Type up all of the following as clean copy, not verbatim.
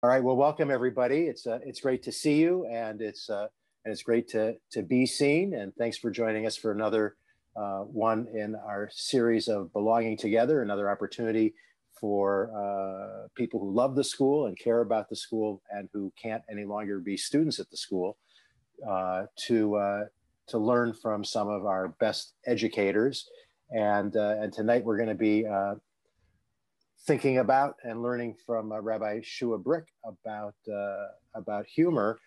All right. Well, welcome everybody. It's great to see you, and it's great to be seen. And thanks for joining us for another one in our series of belonging together. Another opportunity for people who love the school and care about the school and who can't any longer be students at the school to learn from some of our best educators. And tonight we're going to be thinking about and learning from Rabbi Shua Brick about humor,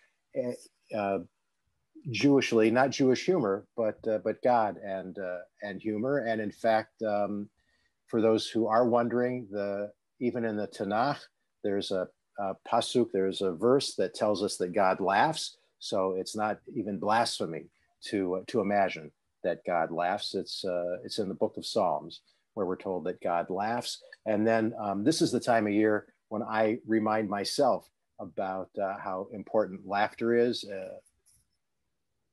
Jewishly, not Jewish humor, but God and humor. And in fact, for those who are wondering, even in the Tanakh, there's a pasuk, there's a verse that tells us that God laughs. So it's not even blasphemy to imagine that God laughs. It's in the book of Psalms, where we're told that God laughs. And then this is the time of year when I remind myself about how important laughter is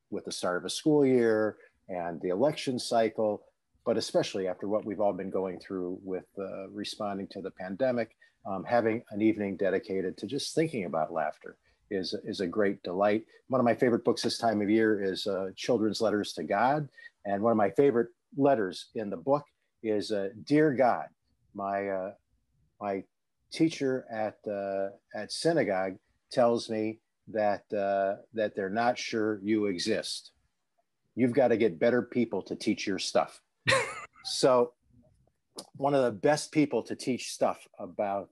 with the start of a school year and the election cycle, but especially after what we've all been going through with responding to the pandemic. Having an evening dedicated to just thinking about laughter is a great delight. One of my favorite books this time of year is Children's Letters to God. And one of my favorite letters in the book is Dear God. My teacher at synagogue tells me that they're not sure you exist. You've got to get better people to teach your stuff. So one of the best people to teach stuff about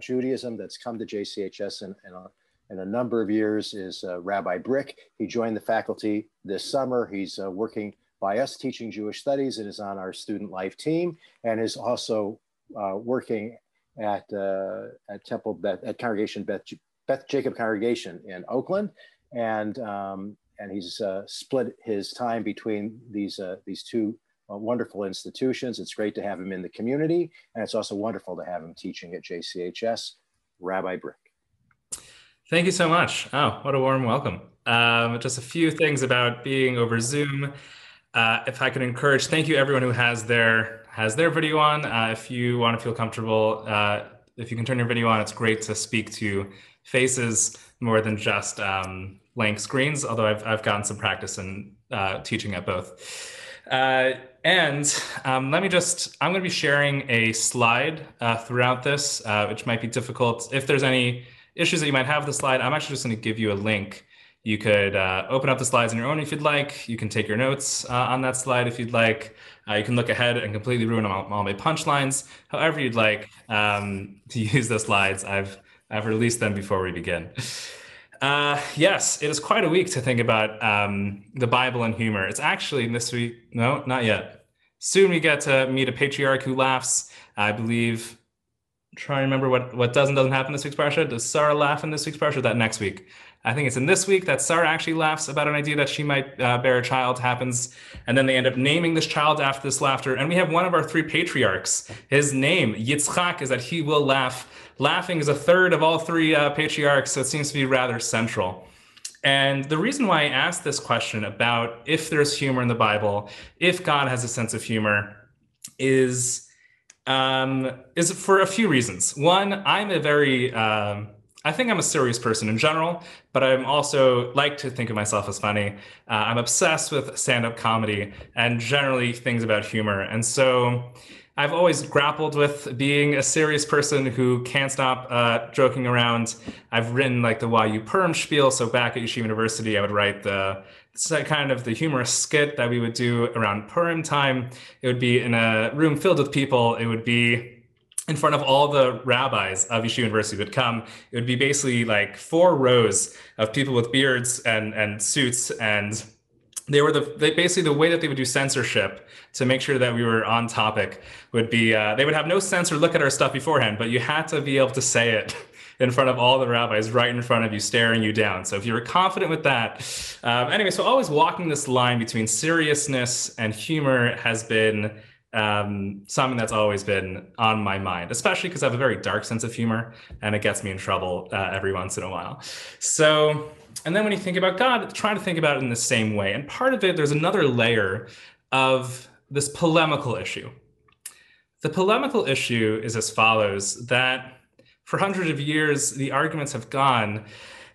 Judaism that's come to JCHS in a number of years is Rabbi Brick. He joined the faculty this summer. He's working by us teaching Jewish studies and is on our student life team, and is also working at Congregation Beth Jacob Congregation in Oakland, and he's split his time between these two wonderful institutions. It's great to have him in the community, and it's also wonderful to have him teaching at JCHS. Rabbi Brick. Thank you so much. Oh, what a warm welcome. Just a few things about being over Zoom. If I could encourage, thank you everyone who has their video on. If you want to feel comfortable, if you can turn your video on, it's great to speak to faces more than just blank screens, although I've gotten some practice in teaching at both. I'm going to be sharing a slide throughout this, which might be difficult. If there's any issues that you might have with the slide, I'm actually just going to give you a link. You could open up the slides on your own if you'd like. You can take your notes on that slide if you'd like. You can look ahead and completely ruin all my punchlines. However you'd like to use the slides, I've released them before we begin. Yes, it is quite a week to think about the Bible and humor. It's actually this week. No, not yet. Soon we get to meet a patriarch who laughs. I believe. Try and remember what does and doesn't happen this week's parsha. Does Sarah laugh in this week's parsha? Or that next week? I think it's in this week that Sarah actually laughs about an idea that she might bear a child happens. And then they end up naming this child after this laughter. And we have one of our three patriarchs. His name, Yitzchak, is that he will laugh. Laughing is a third of all three patriarchs, so it seems to be rather central. And the reason why I asked this question about if there's humor in the Bible, if God has a sense of humor, is for a few reasons. One, I think I'm a serious person in general, but I'm also like to think of myself as funny. I'm obsessed with stand-up comedy and generally things about humor. And so I've always grappled with being a serious person who can't stop joking around. I've written like the YU Purim spiel. So back at Yeshiva University, I would write the humorous skit that we would do around Purim time. It would be in a room filled with people. It would be in front of all the rabbis of Yeshiva University would come. It would be basically like 4 rows of people with beards and suits, and basically the way that they would do censorship to make sure that we were on topic would be they would have no sense or look at our stuff beforehand, but you had to be able to say it in front of all the rabbis right in front of you, staring you down. So if you were confident with that, anyway, so always walking this line between seriousness and humor has been something that's always been on my mind, especially because I have a very dark sense of humor and it gets me in trouble every once in a while. So, and then when you think about God, try to think about it in the same way. And part of it, there's another layer of this polemical issue. The polemical issue is as follows, that for hundreds of years, the arguments have gone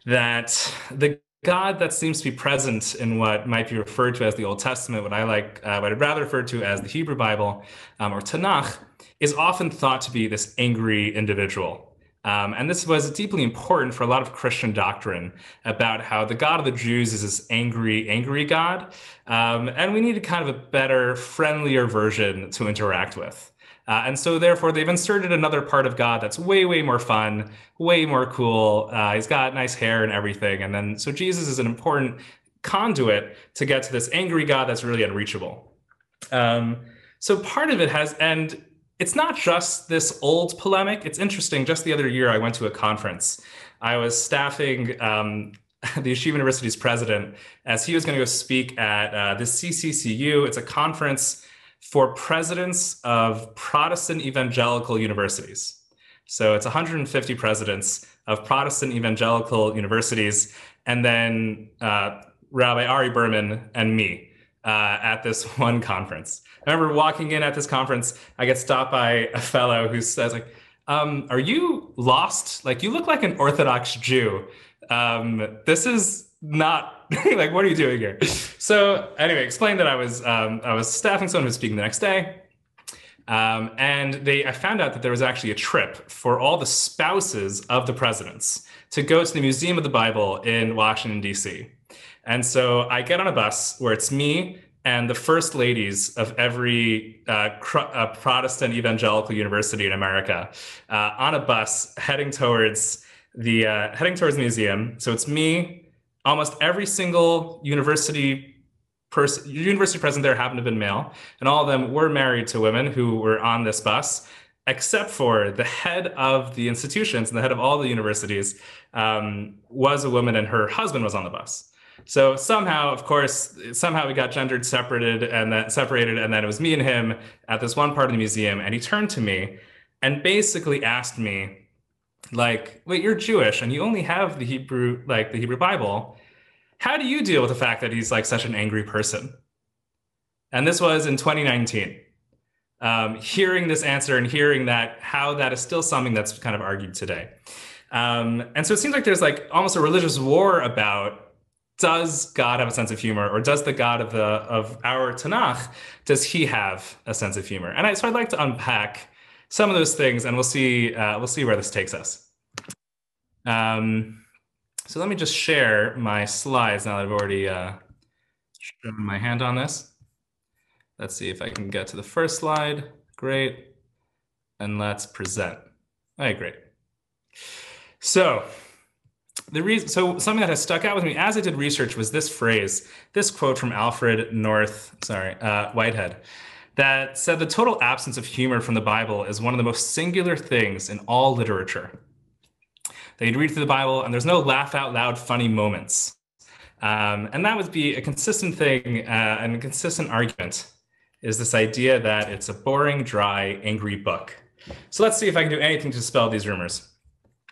that the God that seems to be present in what might be referred to as the Old Testament, what I'd rather refer to as the Hebrew Bible, or Tanakh, is often thought to be this angry individual. And this was deeply important for a lot of Christian doctrine about how the God of the Jews is this angry, angry God. And we needed kind of a better, friendlier version to interact with. And so therefore, they've inserted another part of God that's way, way more fun, way more cool. He's got nice hair and everything. And then, so Jesus is an important conduit to get to this angry God that's really unreachable. So part of it has, and it's not just this old polemic. It's interesting. Just the other year, I went to a conference. I was staffing the Yeshiva University's president as he was going to go speak at the CCCU. It's a conference for presidents of Protestant evangelical universities. So it's 150 presidents of Protestant evangelical universities, and then Rabbi Ari Berman and me at this one conference. I remember walking in at this conference, I get stopped by a fellow who says, like, are you lost? Like, you look like an Orthodox Jew. This is not like, what are you doing here? So anyway, explained that I was staffing someone who was speaking the next day. And I found out that there was actually a trip for all the spouses of the presidents to go to the Museum of the Bible in Washington, D.C. And so I get on a bus where it's me and the first ladies of every Protestant evangelical university in America on a bus heading towards the museum. So it's me, almost every single university president there happened to have been male, and all of them were married to women who were on this bus, except for the head of the institutions and the head of all the universities was a woman, and her husband was on the bus. So somehow, of course, we got gendered separated, and then it was me and him at this one part of the museum, and he turned to me and basically asked me, like, wait, you're Jewish and you only have the Hebrew Bible. How do you deal with the fact that he's like such an angry person? And this was in 2019. Hearing this answer and hearing that, how that is still something that's kind of argued today. And so it seems like there's like almost a religious war about, does God have a sense of humor, or does the God of our Tanakh, does he have a sense of humor? And so I'd like to unpack some of those things, and we'll see where this takes us. So let me just share my slides now that I've already shown my hand on this. Let's see if I can get to the first slide. Great. And let's present. All right, great. So something that has stuck out with me as I did research was this phrase, this quote from Alfred Whitehead, that said the total absence of humor from the Bible is one of the most singular things in all literature. That you'd read through the Bible and there's no laugh out loud funny moments. And that would be a consistent thing, and a consistent argument is this idea that it's a boring, dry, angry book. So let's see if I can do anything to dispel these rumors.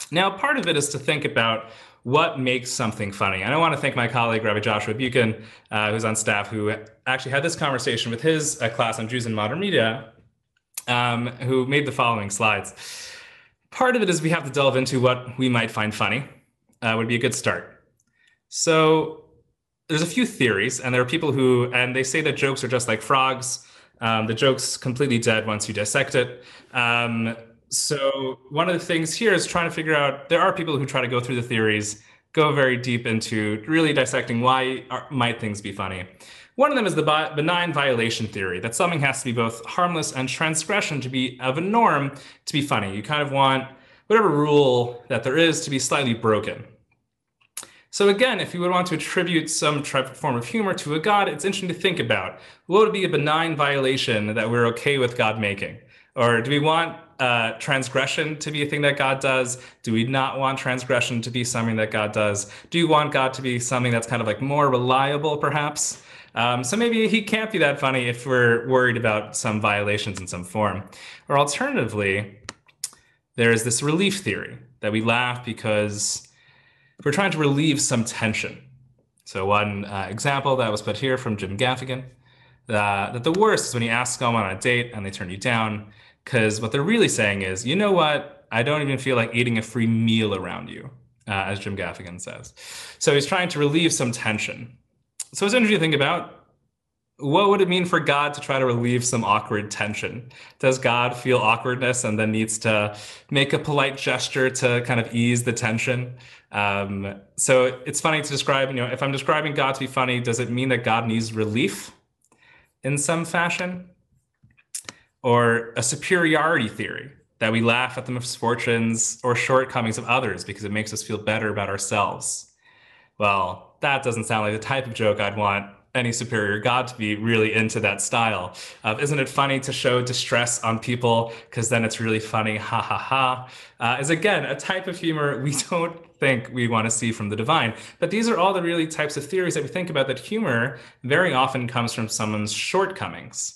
Now, part of it is to think about what makes something funny. And I want to thank my colleague, Rabbi Joshua Brick, who's on staff, who actually had this conversation with his class on Jews in Modern Media, who made the following slides. Part of it is we have to delve into what we might find funny, would be a good start. So there's a few theories, and there are people and they say that jokes are just like frogs. The joke's completely dead once you dissect it. So one of the things here is trying to figure out, there are people who try to go through the theories, go very deep into really dissecting why might things be funny. One of them is the benign violation theory, that something has to be both harmless and transgression to be of a norm to be funny. You kind of want whatever rule that there is to be slightly broken. So again, if you would want to attribute some form of humor to a God, it's interesting to think about, what would be a benign violation that we're okay with God making? Or do we want transgression to be a thing that God does? Do we not want transgression to be something that God does? Do you want God to be something that's kind of like more reliable, perhaps? So maybe he can't be that funny if we're worried about some violations in some form. Or alternatively, there is this relief theory that we laugh because we're trying to relieve some tension. So one example that was put here from Jim Gaffigan, that the worst is when you ask someone on a date and they turn you down, because what they're really saying is, you know what, I don't even feel like eating a free meal around you, as Jim Gaffigan says. So he's trying to relieve some tension. So it's interesting to think about, what would it mean for God to try to relieve some awkward tension? Does God feel awkwardness and then needs to make a polite gesture to kind of ease the tension? So it's funny to describe, if I'm describing God to be funny, does it mean that God needs relief in some fashion? Or a superiority theory, that we laugh at the misfortunes or shortcomings of others because it makes us feel better about ourselves? Well, that doesn't sound like the type of joke I'd want any superior God to be really into that style. Isn't it funny to show distress on people because then it's really funny, ha ha ha, is again a type of humor we don't think we want to see from the divine. But these are all the really types of theories that we think about, that humor very often comes from someone's shortcomings.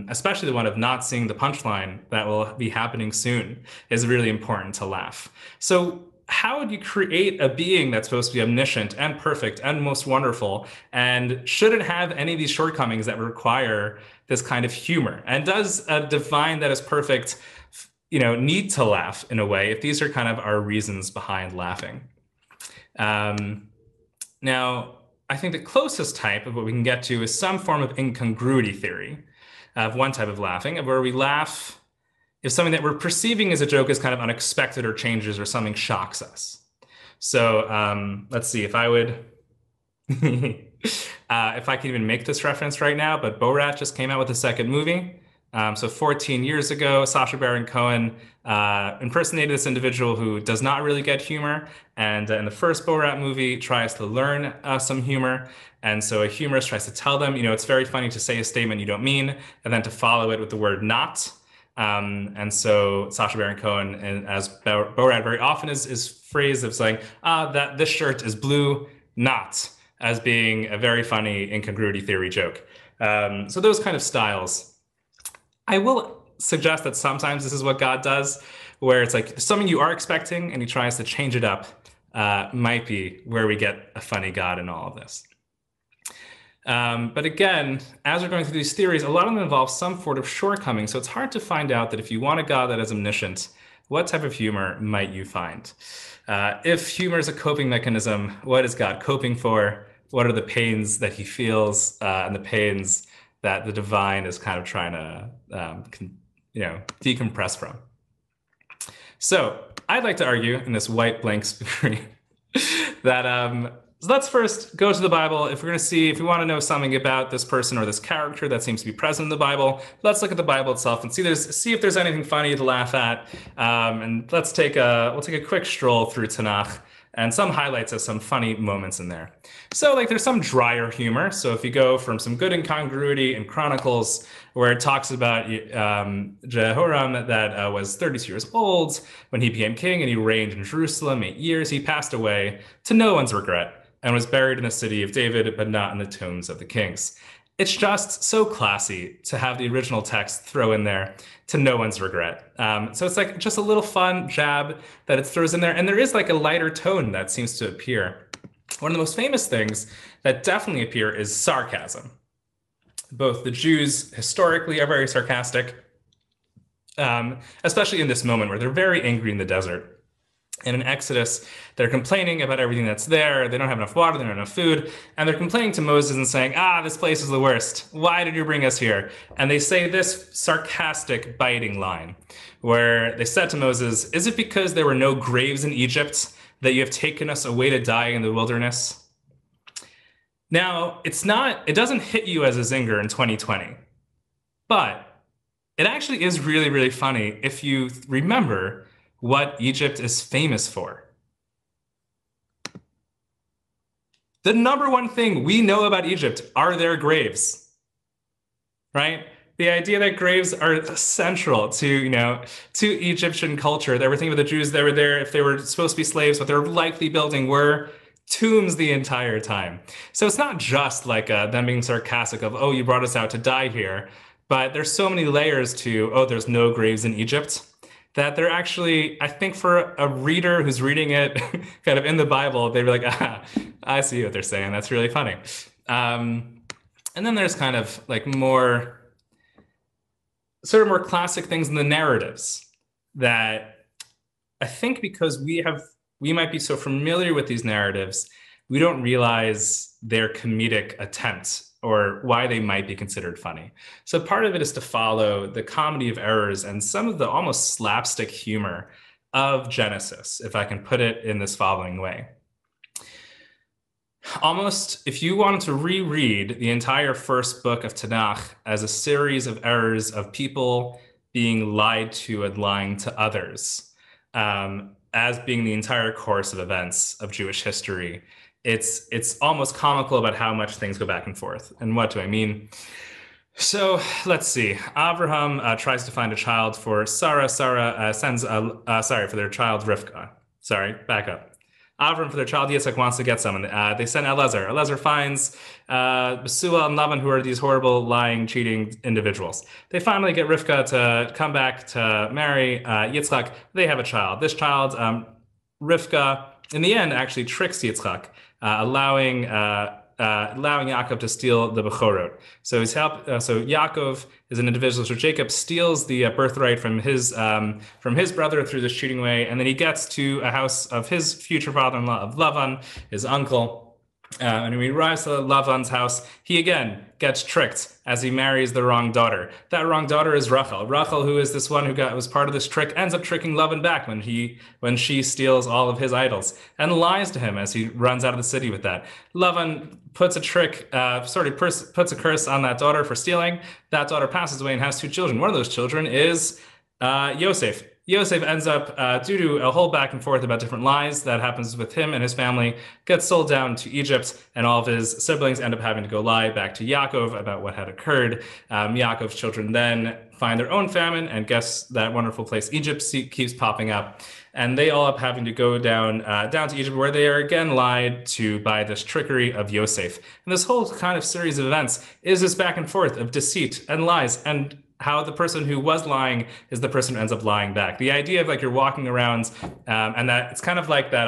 Especially the one of not seeing the punchline that will be happening soon is really important to laugh. So how would you create a being that's supposed to be omniscient and perfect and most wonderful and shouldn't have any of these shortcomings that require this kind of humor? And does a divine that is perfect, need to laugh in a way, if these are kind of our reasons behind laughing? Now, I think the closest type of what we can get to is some form of incongruity theory, of one type of laughing, where we laugh if something that we're perceiving as a joke is kind of unexpected or changes or something shocks us. So let's see if I would, if I can even make this reference right now, but Borat just came out with a second movie. So 14 years ago, Sacha Baron Cohen impersonated this individual who does not really get humor. And in the first Borat movie, tries to learn some humor. And so a humorist tries to tell them, it's very funny to say a statement you don't mean, and then to follow it with the word not. And so Sacha Baron Cohen, and as Borat very often is phrased of saying, that this shirt is blue, not, as being a very funny incongruity theory joke. So those kind of styles. I will suggest that sometimes this is what God does, where it's like something you are expecting and he tries to change it up, might be where we get a funny God in all of this. But again, as we're going through these theories, a lot of them involve some sort of shortcoming. So it's hard to find out that if you want a God that is omniscient, what type of humor might you find? If humor is a coping mechanism, what is God coping for? What are the pains that he feels and the pains that the divine is kind of trying to, decompress from? So I'd like to argue in this white blank screen that so let's first go to the Bible. If we're going to see, if we want to know something about this person or this character that seems to be present in the Bible, let's look at the Bible itself and see if there's anything funny to laugh at. And we'll take a quick stroll through Tanakh and some highlights of some funny moments in there. So there's some drier humor. So if you go from some good incongruity in Chronicles, where it talks about Jehoram that was 32 years old when he became king, and he reigned in Jerusalem 8 years. He passed away to no one's regret and was buried in the city of David, but not in the tombs of the kings. It's just so classy to have the original text throw in there, to no one's regret. So it's just a little fun jab that it throws in there. And there is a lighter tone that seems to appear. One of the most famous things that definitely appear is sarcasm. Both the Jews historically are very sarcastic, especially in this moment where they're very angry in the desert. And in Exodus, they're complaining about everything that's there. They don't have enough water, they don't have enough food. And they're complaining to Moses and saying, this place is the worst. Why did you bring us here? And they say this sarcastic, biting line, where they said to Moses, is it because there were no graves in Egypt that you have taken us away to die in the wilderness? Now, it doesn't hit you as a zinger in 2020, but it actually is really, really funny if you remember what Egypt is famous for. The number one thing we know about Egypt are their graves, right? The idea that graves are central to Egyptian culture. They were thinking about the Jews that were there, if they were supposed to be slaves, what they're likely building were tombs the entire time. So it's not just them being sarcastic of, you brought us out to die here, but there's so many layers to, there's no graves in Egypt, that they're actually, I think for a reader who's reading it kind of in the Bible, they'd be like, I see what they're saying. That's really funny. And then there's kind of more classic things in the narratives that I think because we might be so familiar with these narratives, we don't realize their comedic attempt or why they might be considered funny. So part of it is to follow the comedy of errors and some of the almost slapstick humor of Genesis, if I can put it in this following way. Almost, if you wanted to reread the entire first book of Tanakh as a series of errors of people being lied to and lying to others, as being the entire course of events of Jewish history, it's almost comical about how much things go back and forth. And what do I mean? So let's see. Abraham tries to find a child for Sarah. Sarah sends, for their child Rivka. Sorry, back up. Avram, for their child Yitzhak, wants to get someone. They send Elazar. Elazar finds Besua and Lavan, who are these horrible, lying, cheating individuals. They finally get Rivka to come back to marry Yitzhak. They have a child. This child, Rivka, in the end, actually tricks Yitzhak, allowing Yaakov to steal the Bechorot. So Yaakov is an individual. So Jacob steals the birthright from his brother through this cheating way, and then he gets to a house of his future father-in-law, of Lavan, his uncle. And when he arrives to Lavan's house, he again gets tricked as he marries the wrong daughter. That wrong daughter is Rachel. Rachel, who is this one who was part of this trick, ends up tricking Lavan back when she steals all of his idols and lies to him as he runs out of the city with that. Lavan puts a puts a curse on that daughter for stealing. That daughter passes away and has two children. One of those children is Yosef. Yosef ends up, due to a whole back and forth about different lies that happens with him and his family, gets sold down to Egypt, and all of his siblings end up having to go lie back to Yaakov about what had occurred. Yaakov's children then find their own famine, and guess that wonderful place Egypt keeps popping up. And they all up having to go down to Egypt, where they are again lied to by this trickery of Yosef. And this whole kind of series of events is this back and forth of deceit and lies, and how the person who was lying is the person who ends up lying back. The idea of like you're walking around and that it's kind of like that,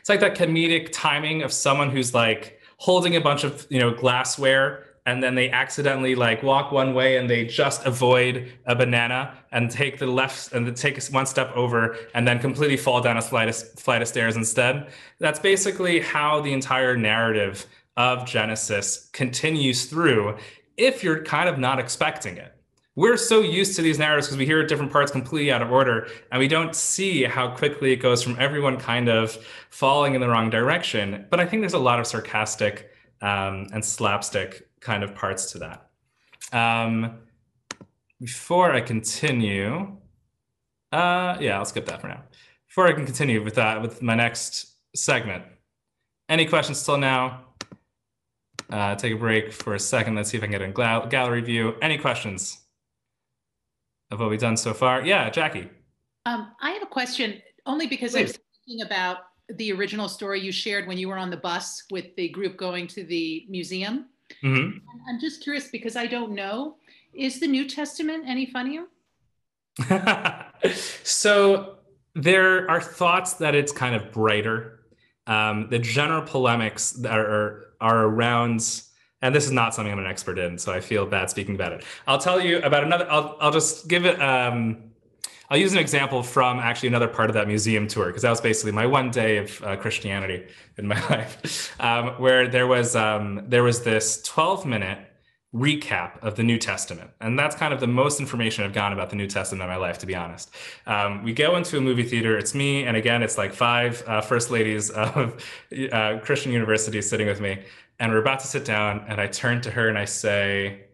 it's like that comedic timing of someone who's like holding a bunch of, glassware, and then they accidentally like walk one way and they just avoid a banana and take the left and take one step over and then completely fall down a flight of stairs instead. That's basically how the entire narrative of Genesis continues through, if you're kind of not expecting it. We're so used to these narratives because we hear different parts completely out of order, and we don't see how quickly it goes from everyone kind of falling in the wrong direction. But I think there's a lot of sarcastic and slapstick kind of parts to that. Before I continue, I'll skip that for now. Before I can continue with my next segment, any questions till now? Take a break for a second. Let's see if I can get a gallery view. Any questions of what we've done so far? Yeah, Jackie. I have a question, only because Please. I was thinking about the original story you shared when you were on the bus with the group going to the museum. Mm-hmm. I'm just curious because I don't know. Is the New Testament any funnier? So there are thoughts that it's kind of brighter. The general polemics that are around, and this is not something I'm an expert in, so I feel bad speaking about it. I'll tell you about another, I'll just give it, I'll use an example from actually another part of that museum tour, because that was basically my one day of Christianity in my life, where there was this 12-minute recap of the New Testament. And that's kind of the most information I've gotten about the New Testament in my life, to be honest. We go into a movie theater, it's me, and again, it's like 5 first ladies of Christian university sitting with me, and we're about to sit down, and I turn to her and I say,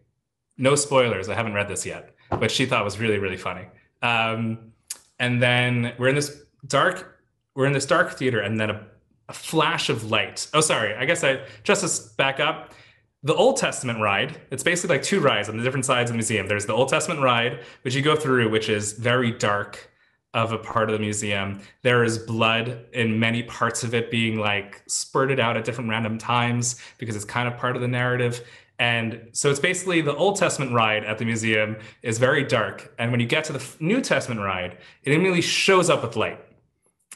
no spoilers, I haven't read this yet, but she thought was really, really funny. And then we're in this dark theater, and then a flash of light. Oh, sorry, I guess just to back up, the Old Testament ride, it's basically like 2 rides on the different sides of the museum. There's the Old Testament ride, which you go through, which is very dark of a part of the museum. There is blood in many parts of it being like spurted out at different random times because it's kind of part of the narrative. And so it's basically the Old Testament ride at the museum is very dark. And when you get to the New Testament ride, it immediately shows up with light.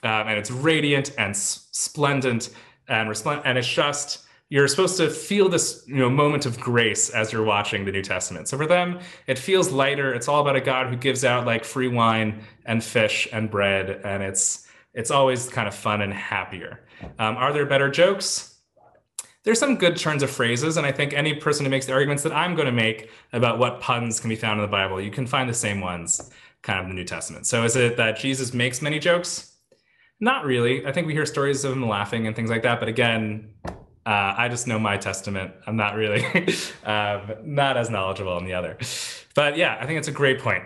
And it's radiant and splendid and it's just you're supposed to feel this, moment of grace as you're watching the New Testament. So for them, it feels lighter. It's all about a God who gives out like free wine and fish and bread, and it's always kind of fun and happier. Are there better jokes? There's some good turns of phrases, and I think any person who makes the arguments that I'm going to make about what puns can be found in the Bible, you can find the same ones kind of in the New Testament. So is it that Jesus makes many jokes? Not really. I think we hear stories of him laughing and things like that, but again, I just know my testament. I'm not really not as knowledgeable on the other. But yeah, I think it's a great point.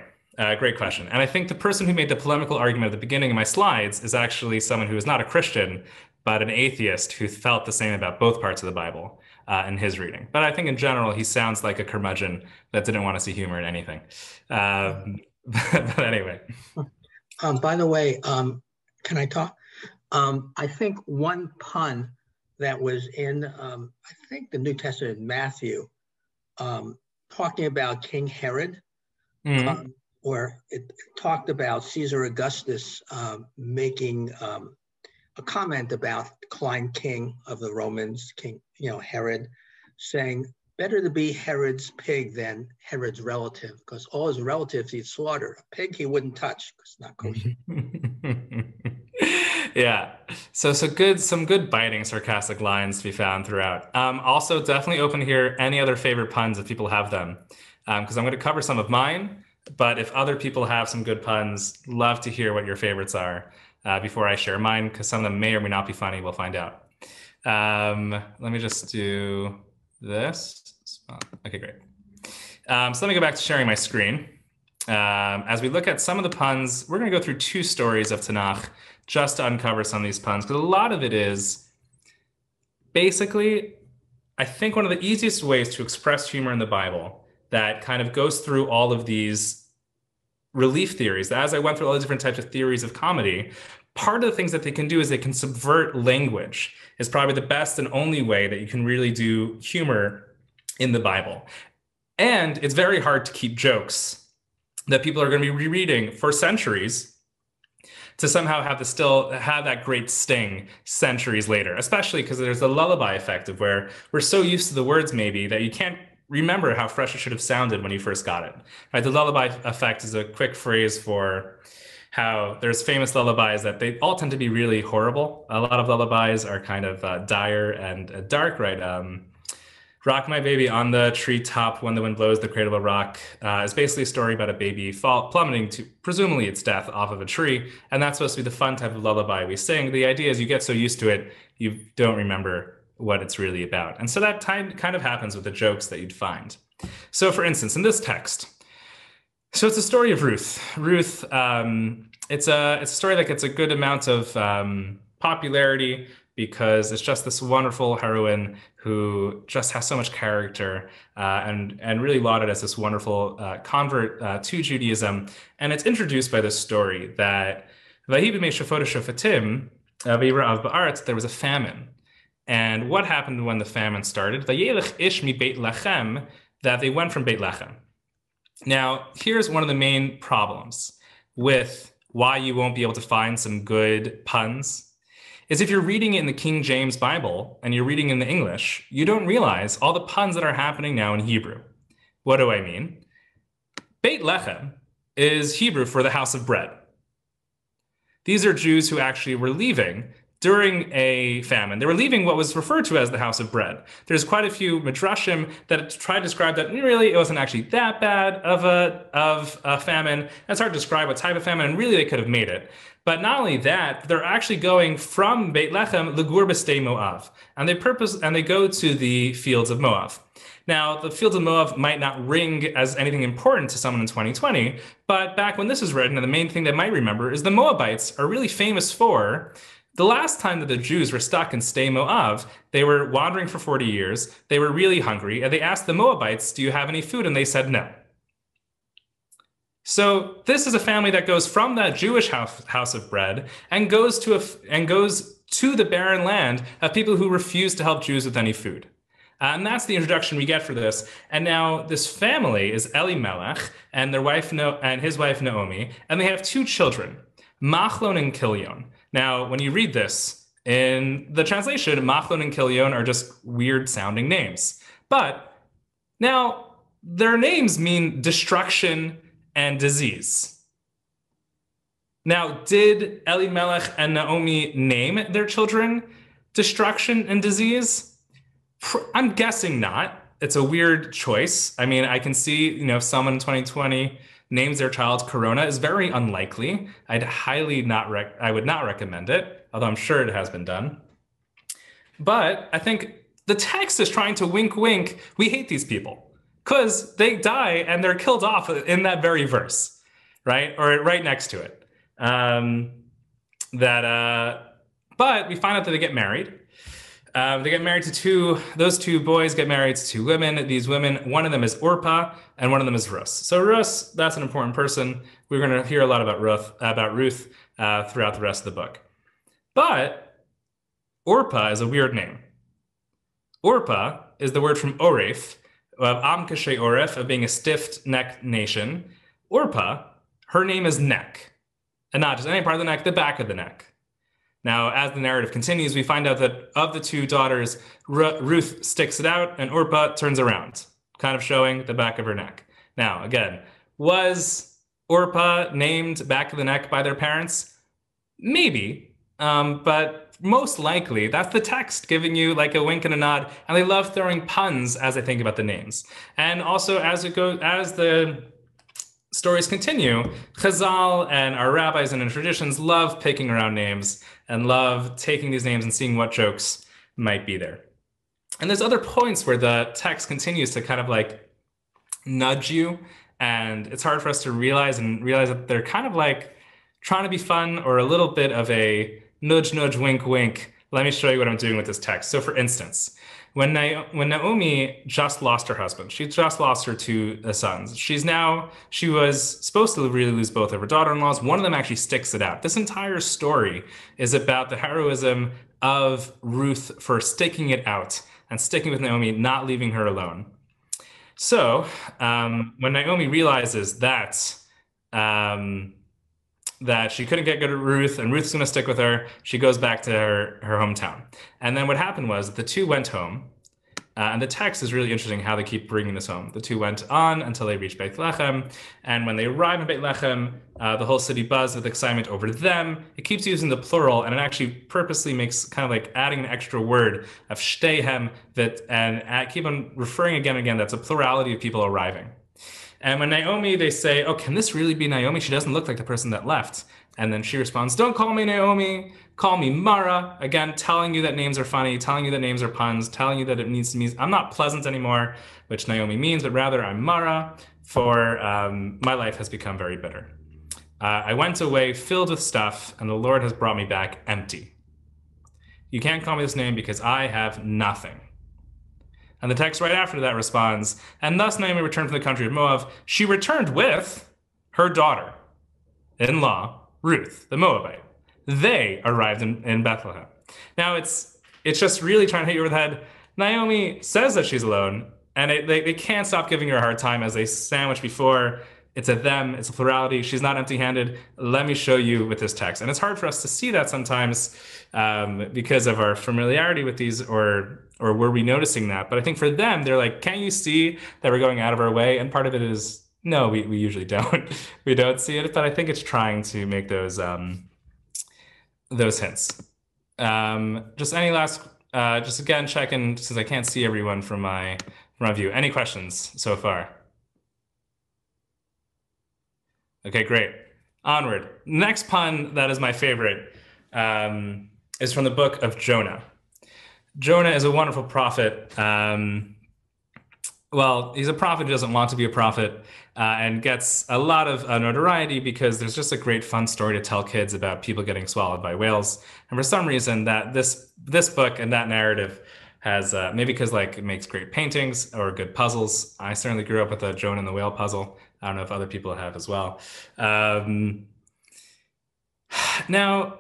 Great question. And I think the person who made the polemical argument at the beginning of my slides is actually someone who is not a Christian, but an atheist who felt the same about both parts of the Bible in his reading. But I think in general, he sounds like a curmudgeon that didn't want to see humor in anything. But anyway. By the way, can I talk? I think one pun that was in, I think the New Testament, Matthew, talking about King Herod, where it talked about Caesar Augustus making a comment about Klein King of the Romans, King, Herod, saying, better to be Herod's pig than Herod's relative, because all his relatives he'd slaughter. A pig he wouldn't touch, because it's not kosher. Yeah, so some good biting, sarcastic lines to be found throughout. Also, definitely open to hear any other favorite puns if people have them, because I'm going to cover some of mine. But if other people have some good puns, love to hear what your favorites are before I share mine, because some of them may or may not be funny. We'll find out. Let me just do this. Okay, great. So let me go back to sharing my screen. As we look at some of the puns, we're going to go through two stories of Tanakh just to uncover some of these puns, because a lot of it is basically, I think, one of the easiest ways to express humor in the Bible that kind of goes through all of these relief theories. As I went through all the different types of theories of comedy, part of the things that they can do is they can subvert language. Is probably the best and only way that you can really do humor in the Bible. And it's very hard to keep jokes that people are going to be rereading for centuries to somehow have that great sting centuries later, especially because there's the lullaby effect of where we're so used to the words maybe that you can't remember how fresh it should have sounded when you first got it. Right? The lullaby effect is a quick phrase for how there's famous lullabies that they all tend to be really horrible. A lot of lullabies are kind of dire and dark, right? Rock My Baby on the Treetop When the Wind Blows, the Cradle Will Rock is basically a story about a baby plummeting to presumably its death off of a tree. And that's supposed to be the fun type of lullaby we sing. The idea is you get so used to it, you don't remember what it's really about. And so that kind of happens with the jokes that you'd find. So for instance, in this text, so it's a story of Ruth. Ruth, it's a story that gets a good amount of popularity because it's just this wonderful heroine who just has so much character and really lauded as this wonderful convert to Judaism. And it's introduced by this story that there was a famine. And what happened when the famine started? That they went from Beit Lechem. Now, here's one of the main problems with why you won't be able to find some good puns is if you're reading it in the King James Bible and you're reading in the English, you don't realize all the puns that are happening now in Hebrew. What do I mean? Beit Lechem is Hebrew for the house of bread. These are Jews who actually were leaving during a famine. They were leaving what was referred to as the house of bread. There's quite a few midrashim that try to describe that really it wasn't actually that bad of a famine. It's hard to describe what type of famine, and really they could have made it. But not only that, they're actually going from Beit Lechem Legur B'Stei Moav, and they go to the fields of Moav. Now, the fields of Moav might not ring as anything important to someone in 2020, but back when this was written, and the main thing they might remember is the Moabites are really famous for the last time that the Jews were stuck in Stei Moav. They were wandering for 40 years. They were really hungry, and they asked the Moabites, "Do you have any food?" And they said no. So this is a family that goes from that Jewish house of bread and goes to the barren land of people who refuse to help Jews with any food. And that's the introduction we get for this. And now this family is Elimelech and his wife Naomi, and they have two children, Machlon and Kilion. Now, when you read this, In the translation, Machlon and Kilion are just weird sounding names. But now their names mean destruction and disease. Now, did Elimelech and Naomi name their children destruction and disease? I'm guessing not. It's a weird choice. I mean, I can see, if someone in 2020 names their child Corona, is very unlikely. I would not recommend it, although I'm sure it has been done. But I think the text is trying to wink, wink, we hate these people because they die and they're killed off in that very verse, right? Or right next to it. But we find out that they get married. They get married to those two boys get married to two women. These women, one of them is Orpah and one of them is Ruth. So Ruth, that's an important person. We're going to hear a lot about Ruth throughout the rest of the book. But Orpah is a weird name. Orpah is the word from Oref, of Am Kashay Oref, of being a stiff-necked nation. Orpah, her name is neck. And not just any part of the neck, the back of the neck. Now, as the narrative continues, we find out that of the two daughters, Ruth sticks it out and Orpah turns around, kind of showing the back of her neck. Now, again, was Orpah named back of the neck by their parents? Maybe, but most likely that's the text giving you like a wink and a nod. And they love throwing puns as I think about the names. And also as the stories continue, Chazal and our rabbis and in traditions love picking around names and love taking these names and seeing what jokes might be there. And there's other points where the text continues to kind of like nudge you, and it's hard for us to realize that they're kind of like trying to be fun or a little bit of a nudge, nudge, wink, wink. Let me show you what I'm doing with this text. So for instance, when Naomi just lost her husband, she just lost her two sons. She was supposed to really lose both of her daughter-in-laws. One of them actually sticks it out. This entire story is about the heroism of Ruth for sticking it out and sticking with Naomi, not leaving her alone. So when Naomi realizes that she couldn't get good at Ruth and Ruth's going to stick with her, she goes back to her hometown. And then what happened was the two went home. And the text is really interesting how they keep bringing this home. The two went on until they reached Beit Lechem. And when they arrive in Beit Lechem, the whole city buzzed with excitement over them. It keeps using the plural, and it actually purposely makes kind of like adding an extra word of shteihem and keep on referring again and again. That's a plurality of people arriving. And when Naomi, they say, oh, can this really be Naomi? She doesn't look like the person that left. And then she responds, don't call me Naomi, call me Mara. Again, telling you that names are funny, telling you that names are puns, telling you that it needs to mean, I'm not pleasant anymore, which Naomi means, but rather I'm Mara, for my life has become very bitter. I went away filled with stuff, and the Lord has brought me back empty. You can't call me this name because I have nothing. And the text right after that responds, and thus Naomi returned from the country of Moab. She returned with her daughter-in-law, Ruth, the Moabite. They arrived in Bethlehem. Now, it's just really trying to hit you over the head. Naomi says that she's alone, and they can't stop giving her a hard time as they sandwich before. It's a them, it's a plurality. She's not empty-handed. Let me show you with this text. And it's hard for us to see that sometimes because of our familiarity with these, or were we noticing that? But I think for them, they're like, can't you see that we're going out of our way? And part of it is, no, we usually don't. We don't see it, but I think it's trying to make those hints. Just any last, just again, check in, since I can't see everyone from my view. Any questions so far? Okay, great. Onward. Next pun that is my favorite is from the book of Jonah. Jonah is a wonderful prophet. Well, he's a prophet who doesn't want to be a prophet and gets a lot of notoriety because there's just a great fun story to tell kids about people getting swallowed by whales. And for some reason that this book and that narrative has, maybe because like it makes great paintings or good puzzles. I certainly grew up with the Jonah and the whale puzzle. I don't know if other people have as well. Now,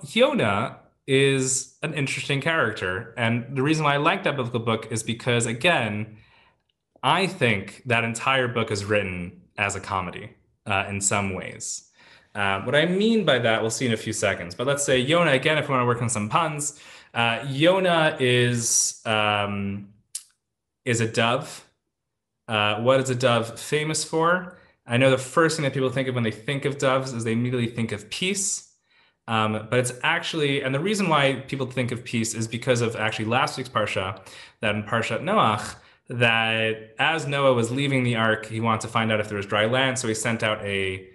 Yonah is an interesting character. And the reason why I like that biblical book is because, again, I think that entire book is written as a comedy in some ways. What I mean by that, we'll see in a few seconds. But let's say Yonah, again, if we want to work on some puns, Yonah is a dove. What is a dove famous for? I know the first thing that people think of when they think of doves is they immediately think of peace. But it's actually, and the reason why people think of peace is because of actually last week's Parsha, that in Parshat Noach, that as Noah was leaving the ark, he wanted to find out if there was dry land, so he sent out a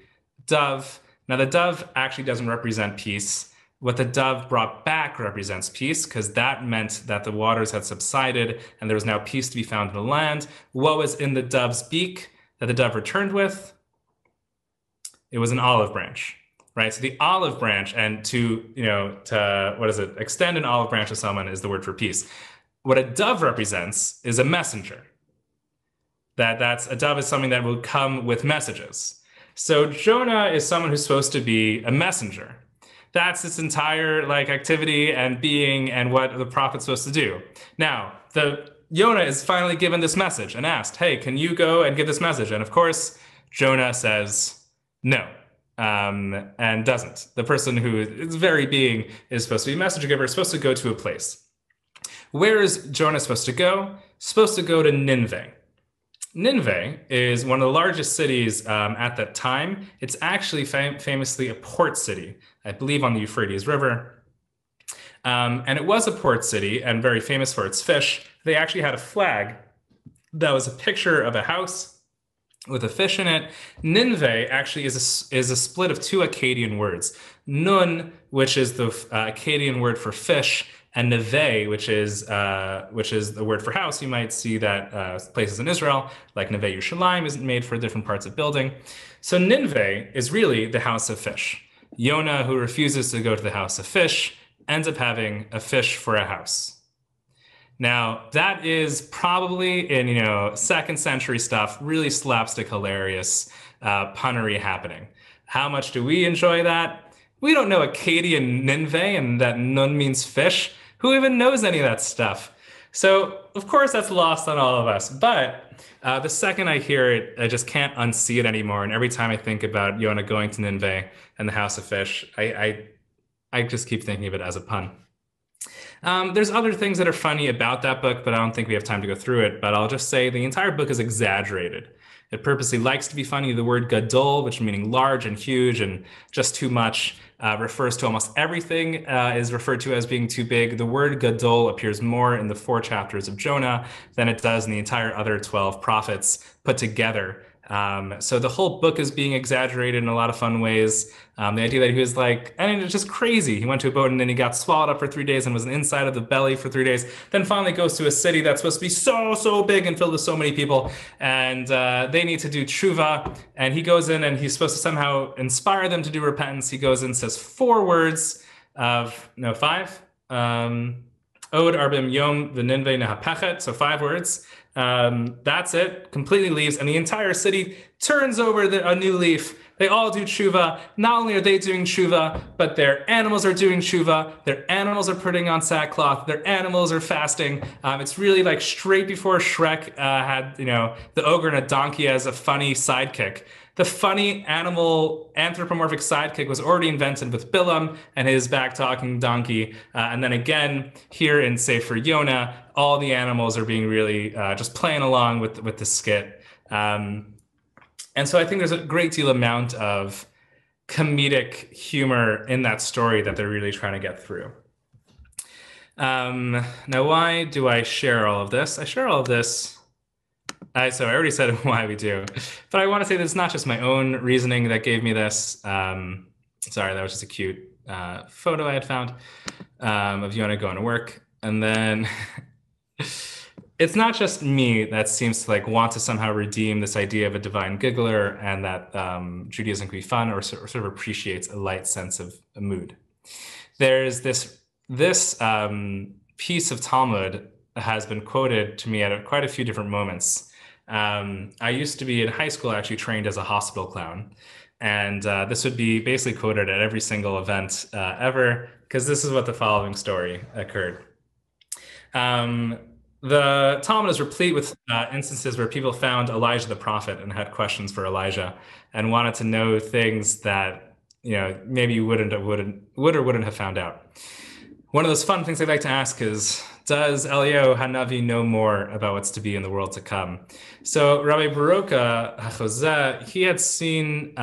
dove. Now the dove actually doesn't represent peace. What the dove brought back represents peace, because that meant that the waters had subsided and there was now peace to be found in the land. What was in the dove's beak that the dove returned with? It was an olive branch, right? So the olive branch, and extend an olive branch to someone is the word for peace. What a dove represents is a messenger. A dove is something that will come with messages. So Jonah is someone who's supposed to be a messenger. That's its entire activity and being and what the prophet's supposed to do. Now, Jonah is finally given this message and asked, hey, can you go and give this message? And of course, Jonah says no, and doesn't. The person who is very being is supposed to be a messenger giver, is supposed to go to a place. Where is Jonah supposed to go? Supposed to go to Nineveh. Nineveh is one of the largest cities at that time. It's actually famously a port city, I believe on the Euphrates River. And it was a port city and very famous for its fish. They actually had a flag that was a picture of a house with a fish in it. Nineveh actually is a split of two Akkadian words. Nun, which is the Akkadian word for fish, and Neve, which is the word for house. You might see that places in Israel, like Neve Yerushalayim, is made for different parts of building. So Nineveh is really the house of fish. Yonah, who refuses to go to the house of fish, ends up having a fish for a house. Now, that is probably in 2nd century stuff, really slapstick, hilarious punnery happening. How much do we enjoy that? We don't know Akkadian Nineveh and that nun means fish. Who even knows any of that stuff? So, of course, that's lost on all of us. But the second I hear it, I just can't unsee it anymore. And every time I think about Yonah going to Nineveh and the house of fish, I just keep thinking of it as a pun. There's other things that are funny about that book, but I don't think we have time to go through it. But I'll just say the entire book is exaggerated. It purposely likes to be funny. The word gadol, which meaning large and huge and just too much, refers to almost everything is referred to as being too big. The word gadol appears more in the 4 chapters of Jonah than it does in the entire other 12 prophets put together. So the whole book is being exaggerated in a lot of fun ways. The idea that he was and it's just crazy. He went to a boat and then he got swallowed up for 3 days and was inside of the belly for 3 days. Then finally goes to a city that's supposed to be so big and filled with so many people. And they need to do tshuva. And he goes in and he's supposed to somehow inspire them to do repentance. He goes in, says 4 words of, 5. Od arbim yom v'ninveh nehapechet. So 5 words. That's it, completely leaves, and the entire city turns over a new leaf. They all do tshuva. Not only are they doing tshuva, but their animals are doing tshuva. Their animals are putting on sackcloth. Their animals are fasting. It's really like straight before Shrek had, the ogre and a donkey as a funny sidekick. The funny animal anthropomorphic sidekick was already invented with Bilam and his back-talking donkey. And then again, here in Sefer Yonah, all the animals are being really just playing along with the skit. And so I think there's a great deal amount of comedic humor in that story that they're really trying to get through. Now, why do I share all of this? I share all of this. So I already said why we do, but I want to say that it's not just my own reasoning that gave me this. Sorry, that was just a cute photo I had found of Yonah going to work. And then it's not just me that seems to want to somehow redeem this idea of a divine giggler and that Judaism can be fun or sort of appreciates a light sense of a mood. There's this piece of Talmud has been quoted to me at quite a few different moments. I used to be in high school actually trained as a hospital clown. And this would be basically quoted at every single event ever, because this is what the following story occurred. The Talmud is replete with instances where people found Elijah the prophet and had questions for Elijah and wanted to know things that maybe you would or wouldn't have found out. One of those fun things I'd like to ask is, does Eliyahu Hanavi know more about what's to be in the world to come? So Rabbi Baroka HaChozeh, he had seen,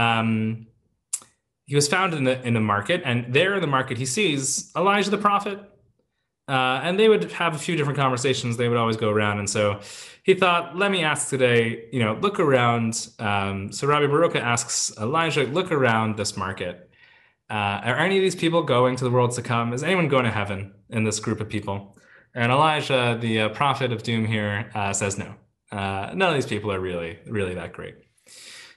he was found in the market, and there in the market he sees Elijah the prophet. And they would have a few different conversations. They would always go around. And so he thought, let me ask today, look around. So Rabbi Baroka asks Elijah, look around this market. Are any of these people going to the world to come? Is anyone going to heaven in this group of people? And Elijah, the prophet of doom here, says no. None of these people are really, really that great.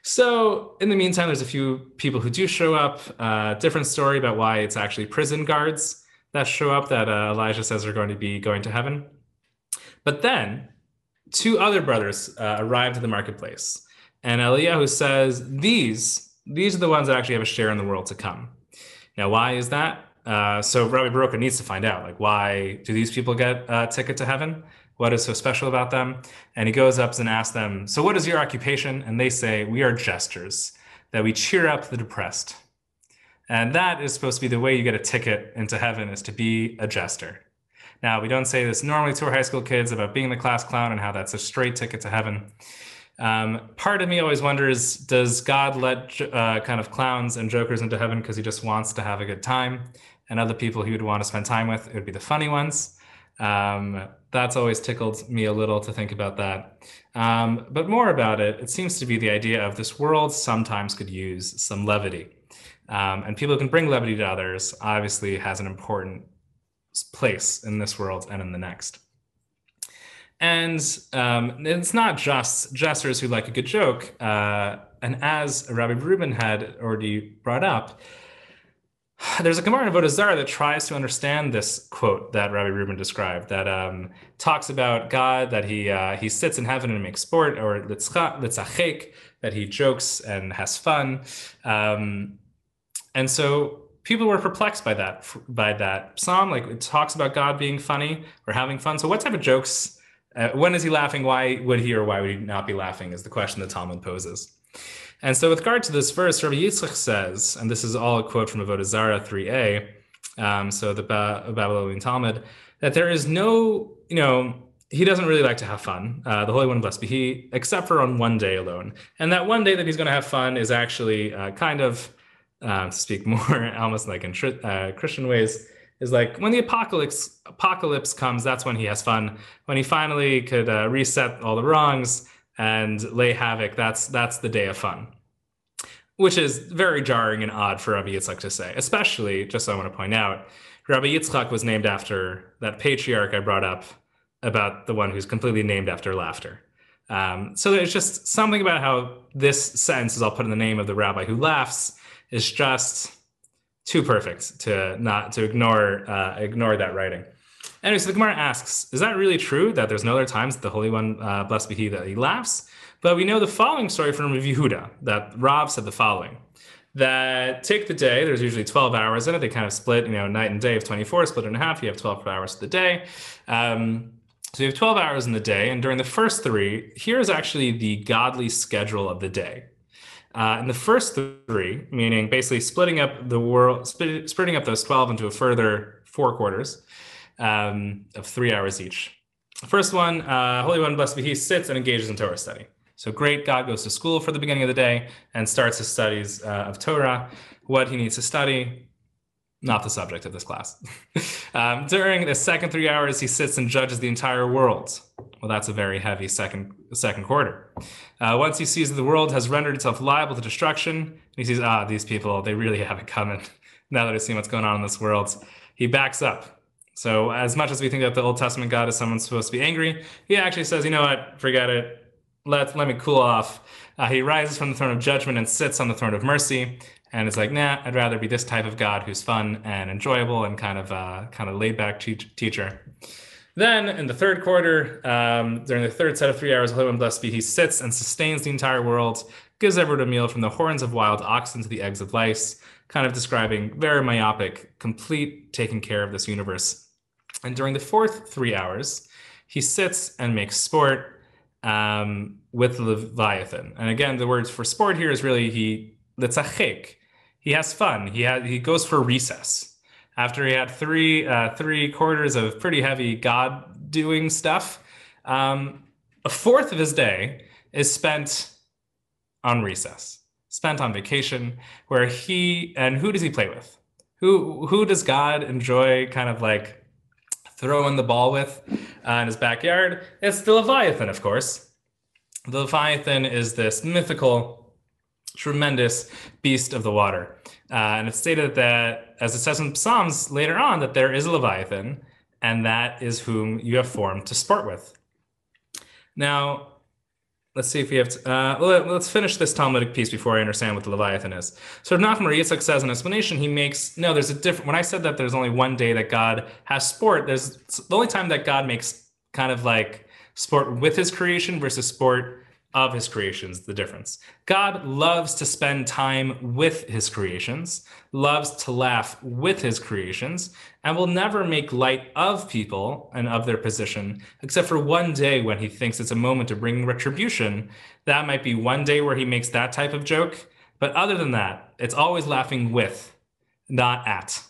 So in the meantime, there's a few people who do show up. Different story about why it's actually prison guards that show up that Elijah says are going to be going to heaven. But then two other brothers arrived at the marketplace. And Eliyahu says, these are the ones that actually have a share in the world to come. Now, why is that? So Rabbi Baroka needs to find out, like, why do these people get a ticket to heaven? What is so special about them? And he goes up and asks them, so what is your occupation? And they say, we are jesters, that we cheer up the depressed. And that is supposed to be the way you get a ticket into heaven, is to be a jester. Now, we don't say this normally to our high school kids about being the class clown and how that's a straight ticket to heaven. Part of me always wonders, does God let kind of clowns and jokers into heaven because he just wants to have a good time? And other people he would want to spend time with, it would be the funny ones. That's always tickled me a little to think about that. But more about it, it seems to be the idea of this world sometimes could use some levity. And people who can bring levity to others obviously has an important place in this world and in the next. And it's not just jesters who like a good joke. And as Rabbi Reuben had already brought up, there's a Gemara in Avodah Zarah that tries to understand this quote that Rabbi Reuben described, that talks about God, that he sits in heaven and makes sport, or litzachek, that he jokes and has fun. And so people were perplexed by that psalm. Like, it talks about God being funny or having fun. So what type of jokes? When is he laughing? Why would he or why would he not be laughing is the question the Talmud poses. And so with regard to this verse, Rabbi Yitzchak says, and this is all a quote from Avodah Zarah 3a, so the Babylonian Talmud, that there is no, he doesn't really like to have fun, the Holy One blessed be he, except for on one day alone. And that one day that he's going to have fun is actually kind of, to speak more almost like in Christian ways, is like when the apocalypse comes, that's when he has fun. When he finally could reset all the wrongs and lay havoc, that's the day of fun. Which is very jarring and odd for Rabbi Yitzchak to say, especially, just so I want to point out, Rabbi Yitzchak was named after that patriarch I brought up about the one who's completely named after laughter. So there's just something about how this sentence is all put in the name of the rabbi who laughs is just too perfect to ignore that writing. Anyway, so the Gemara asks, is that really true that there's no other times that the Holy One, blessed be he, that he laughs? But we know the following story from Rav Yehuda, that Rav said the following, that take the day, there's usually 12 hours in it, they kind of split, night and day of 24, split it in half, you have 12 hours of the day. So you have 12 hours in the day, and during the first 3, here's actually the godly schedule of the day. In the first 3, meaning basically splitting up the world, splitting up those 12 into a further 4 quarters of 3 hours each. The first one, Holy One, blessed be he, sits and engages in Torah study. So great, God goes to school for the beginning of the day and starts his studies of Torah. What he needs to study, not the subject of this class. During the second 3 hours, he sits and judges the entire world. Well, that's a very heavy second quarter. Once he sees that the world has rendered itself liable to destruction, and he sees, these people, they really have it coming. Now that I've seen what's going on in this world, he backs up. So as much as we think that the Old Testament God is someone supposed to be angry, he actually says, you know what, forget it. Let me cool off. He rises from the throne of judgment and sits on the throne of mercy. And it's like, nah, I'd rather be this type of God who's fun and enjoyable and kind of laid back teacher. Then in the third quarter, during the third set of 3 hours, Holy One blessed be he, sits and sustains the entire world, gives everyone a meal from the horns of wild oxen to the eggs of lice, kind of describing very myopic, complete taking care of this universe. And during the fourth 3 hours, he sits and makes sport with Leviathan. And again, the word for sport here is really litzachek. he has fun. He goes for recess. After he had three quarters of pretty heavy God doing stuff, a fourth of his day is spent on recess, spent on vacation, where who does he play with? Who does God enjoy kind of like throwing the ball with in his backyard? It's the Leviathan, of course. The Leviathan is this mythical, tremendous beast of the water. And it's stated that, as it says in Psalms later on, that there is a Leviathan, and that is whom you have formed to sport with. Now, let's see if we have let's finish this Talmudic piece before I understand what the Leviathan is. So Rav Nachman Yitzchak says in explanation, there's a different, when I said that there's only one day that God has sport, there's the only time that God makes kind of like sport with his creation versus sport of his creations, the difference. God loves to spend time with his creations, loves to laugh with his creations, and will never make light of people and of their position, except for one day when he thinks it's a moment to bring retribution. That might be one day where he makes that type of joke. But other than that, it's always laughing with, not at.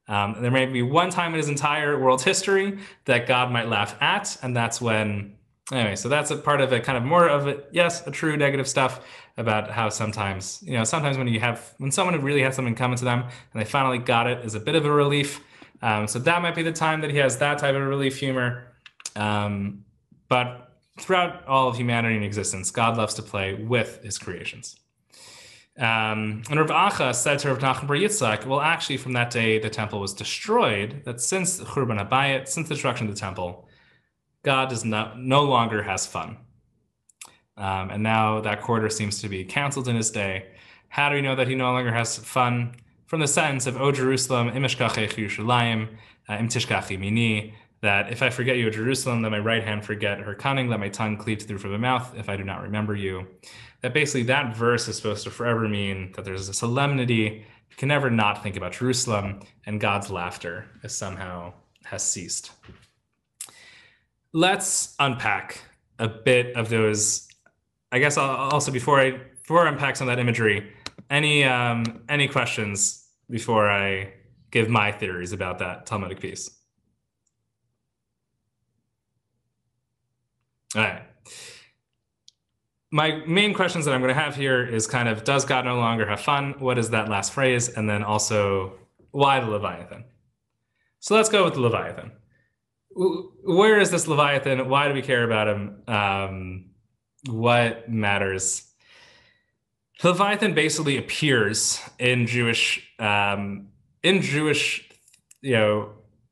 There may be one time in his entire world's history that God might laugh at, and that's when... Anyway, so that's a part of it, kind of more of it, yes, a true negative stuff about how sometimes when someone really has something coming to them and they finally got it, is a bit of a relief. So that might be the time that he has that type of relief humor. But throughout all of humanity and existence, God loves to play with his creations. And Rav Acha said to Rav Nachman Bar Yitzchak, well, actually, from that day the temple was destroyed, that since the Churban Habayit, since the destruction of the temple, God no longer has fun. And now that quarter seems to be canceled in his day. How do we know that he no longer has fun? From the sentence of, O Jerusalem, im eshkachech Yerushalayim, im tishkach yamini, that if I forget you, O Jerusalem, let my right hand forget her cunning, let my tongue cleave to the roof of my mouth, if I do not remember you. That basically that verse is supposed to forever mean that there's a solemnity. You can never not think about Jerusalem, and God's laughter somehow has ceased. Let's unpack a bit of those. I guess I'll also before I unpack some of that imagery, any questions before I give my theories about that Talmudic piece? All right. My main questions that I'm going to have here is kind of, does God no longer have fun? What is that last phrase? And then also, why the Leviathan? So let's go with the Leviathan. Where is this Leviathan? Why do we care about him? What matters? Leviathan basically appears in Jewish,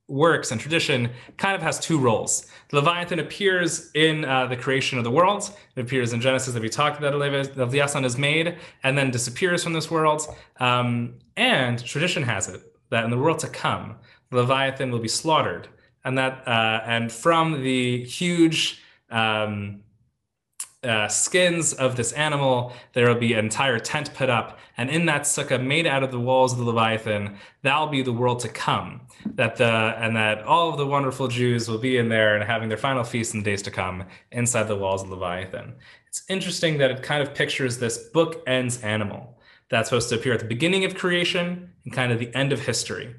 works and tradition. Kind of has two roles. Leviathan appears in the creation of the world. It appears in Genesis that we talked about. Leviathan is made and then disappears from this world. And tradition has it that in the world to come, Leviathan will be slaughtered. And from the huge skins of this animal, there will be an entire tent put up, and in that sukkah made out of the walls of the Leviathan, that'll be the world to come. That all of the wonderful Jews will be in there and having their final feast in the days to come inside the walls of the Leviathan. It's interesting that it kind of pictures this bookends animal that's supposed to appear at the beginning of creation and kind of the end of history,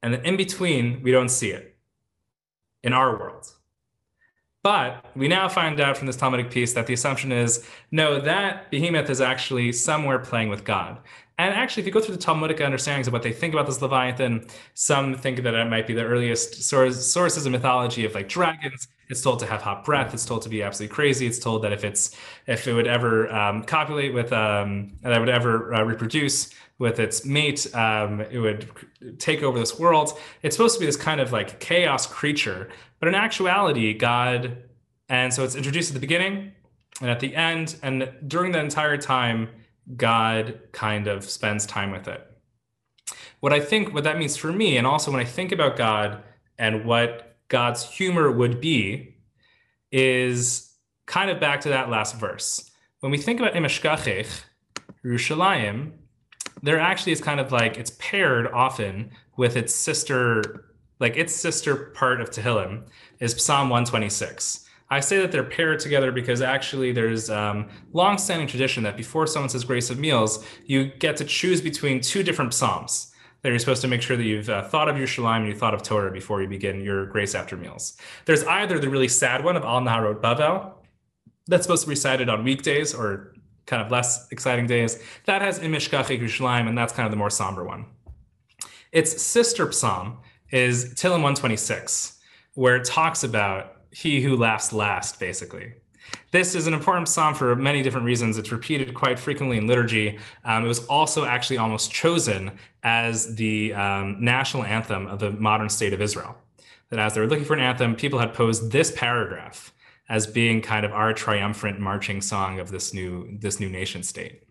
and then in between we don't see it in our world. But we now find out from this Talmudic piece that the assumption is, no, that behemoth is actually somewhere playing with God. And actually, if you go through the Talmudic understandings of what they think about this Leviathan, some think that it might be the earliest sources of mythology of like dragons. It's told to have hot breath. It's told to be absolutely crazy. It's told that if it would ever copulate with, that it would ever reproduce with its mate, it would take over this world. It's supposed to be this kind of like chaos creature, but in actuality, God, and so it's introduced at the beginning and at the end, and during the entire time, God kind of spends time with it. What that means for me, and also when I think about God and what God's humor would be, is kind of back to that last verse. When we think about im eshkachech Yerushalayim, there actually is kind of like, it's paired often with its sister part of Tehillim is Psalm 126. I say that they're paired together because actually there's long-standing tradition that before someone says Grace of Meals, you get to choose between two different psalms. That you're supposed to make sure that you've thought of Yerushalayim and you thought of Torah before you begin your Grace After Meals. There's either the really sad one of Al Naharot Bavel, that's supposed to be recited on weekdays or kind of less exciting days. That has Im Mishkachei Yerushalayim, and that's kind of the more somber one. Its sister psalm is Tehillim 126, where it talks about he who laughs last, basically. This is an important psalm for many different reasons. It's repeated quite frequently in liturgy. It was also actually almost chosen as the national anthem of the modern state of Israel. That as they were looking for an anthem, people had posed this paragraph as being kind of our triumphant marching song of this new nation state.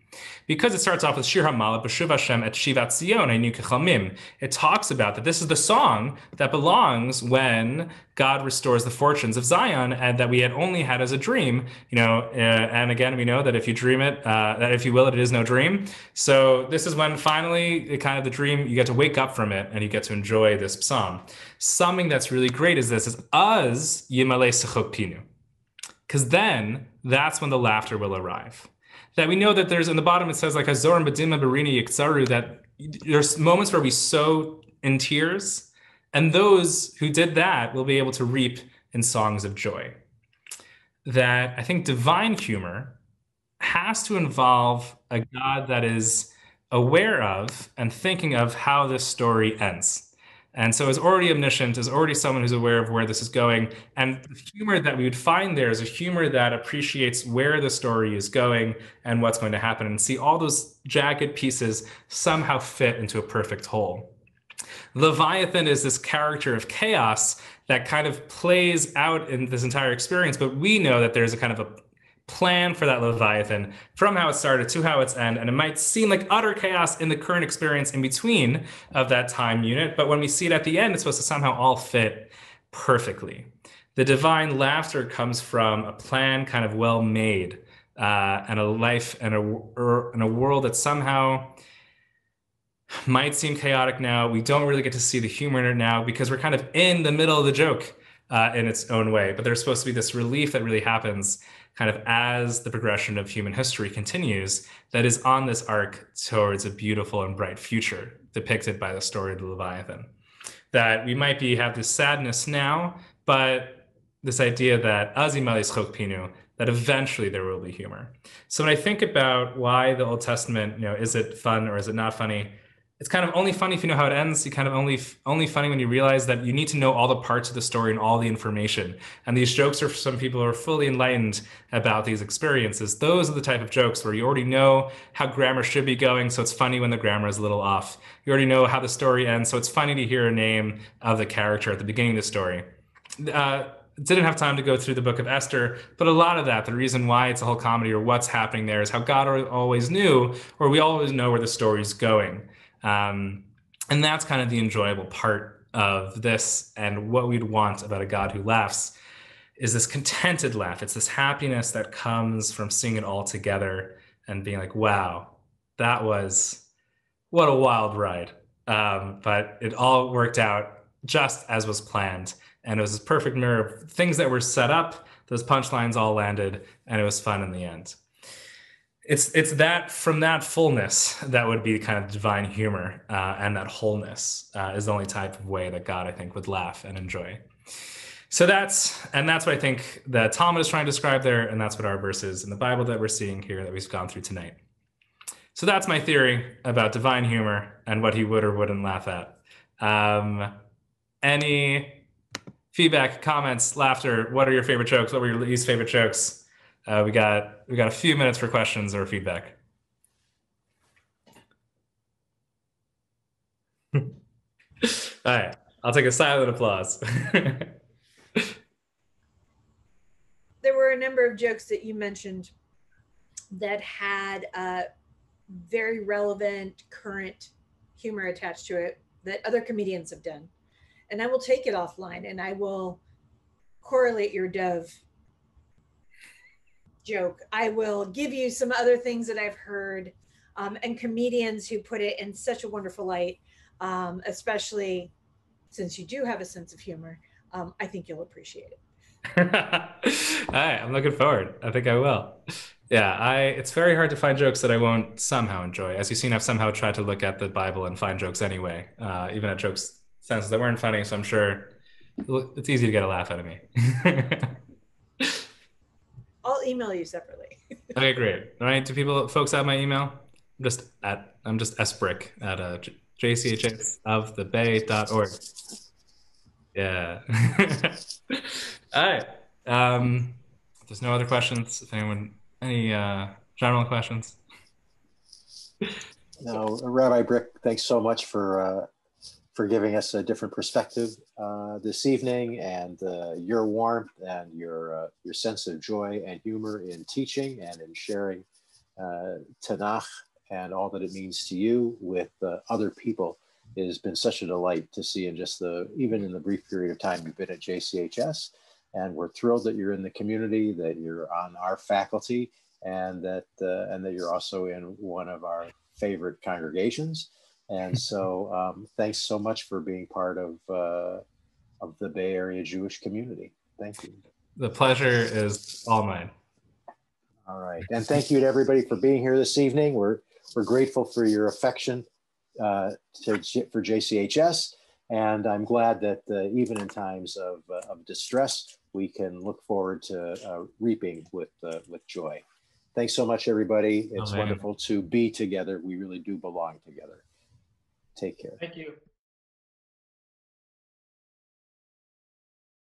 Because it starts off with Shir HaMalach, B'shuv Hashem et Shivat Zion Einu Kechamim. It talks about that this is the song that belongs when God restores the fortunes of Zion, and that we had only had as a dream. And again, we know that if you dream it, that if you will it is no dream. So this is when finally, kind of the dream, you get to wake up from it and you get to enjoy this psalm. Something that's really great is this: is Az Yimalei Sechok Pinu, because then that's when the laughter will arrive. That we know that there's, in the bottom it says like Hazorim B'dima Barini Yiktsaru, that there's moments where we sow in tears, and those who did that will be able to reap in songs of joy. That I think divine humor has to involve a God that is aware of and thinking of how this story ends. And so is already omniscient, is already someone who's aware of where this is going. And the humor that we would find there is a humor that appreciates where the story is going and what's going to happen, and see all those jagged pieces somehow fit into a perfect whole. Leviathan is this character of chaos that kind of plays out in this entire experience, but we know that there's a kind of a plan for that Leviathan from how it started to how it's end. And it might seem like utter chaos in the current experience in between of that time unit, but when we see it at the end, it's supposed to somehow all fit perfectly. The divine laughter comes from a plan kind of well made, and a life and a world that somehow might seem chaotic now. We don't really get to see the humor in it now because we're kind of in the middle of the joke in its own way. But there's supposed to be this relief that really happens kind of as the progression of human history continues, that is on this arc towards a beautiful and bright future depicted by the story of the Leviathan. That we might have this sadness now, but this idea that Azimalis Chok Pinu, that eventually there will be humor. So when I think about why the Old Testament, is it fun or is it not funny? It's kind of only funny if you know how it ends. You kind of only funny when you realize that you need to know all the parts of the story and all the information. And these jokes are for some people who are fully enlightened about these experiences. Those are the type of jokes where you already know how grammar should be going, so it's funny when the grammar is a little off. You already know how the story ends, so it's funny to hear a name of the character at the beginning of the story. Didn't have time to go through the book of Esther, but a lot of that, the reason why it's a whole comedy or what's happening there, is how God always knew, or we always know where the story's going. And that's kind of the enjoyable part of this, and what we'd want about a God who laughs is this contented laugh. It's this happiness that comes from seeing it all together and being like, wow, what a wild ride. But it all worked out just as was planned. And it was this perfect mirror of things that were set up, those punchlines all landed, and it was fun in the end. It's that, from that fullness, that would be kind of divine humor, and that wholeness is the only type of way that God, I think, would laugh and enjoy. So that's what I think the Talmud is trying to describe there, and that's what our verse is in the Bible that we're seeing here that we've gone through tonight. So that's my theory about divine humor and what he would or wouldn't laugh at. Any feedback, comments, laughter? What are your favorite jokes? What were your least favorite jokes? We got a few minutes for questions or feedback. All right, I'll take a silent applause. There were a number of jokes that you mentioned that had very relevant current humor attached to it that other comedians have done. And I will take it offline and I will correlate your dove joke. I will give you some other things that I've heard, and comedians who put it in such a wonderful light, especially since you do have a sense of humor. I think you'll appreciate it. All right, I'm looking forward. I think I will. Yeah, it's very hard to find jokes that I won't somehow enjoy. As you've seen, I've somehow tried to look at the Bible and find jokes anyway, even at jokes senses that weren't funny. So I'm sure it's easy to get a laugh out of me. I'll email you separately. Okay, great. All right, do folks have my email? I'm just sbrick at jchsofthebay.org. Yeah. All right. If there's no other questions, if anyone, any general questions? No, Rabbi Brick, thanks so much for giving us a different perspective this evening, and your warmth and your sense of joy and humor in teaching and in sharing Tanakh and all that it means to you with other people. It has been such a delight to see in just even in the brief period of time you've been at JCHS. And we're thrilled that you're in the community, that you're on our faculty, and that you're also in one of our favorite congregations. And so thanks so much for being part of the Bay Area Jewish community. Thank you. The pleasure is all mine. All right. And thank you to everybody for being here this evening. We're grateful for your affection for JCHS. And I'm glad that even in times of distress, we can look forward to reaping with joy. Thanks so much, everybody. It's wonderful to be together. We really do belong together. Take care. Thank you.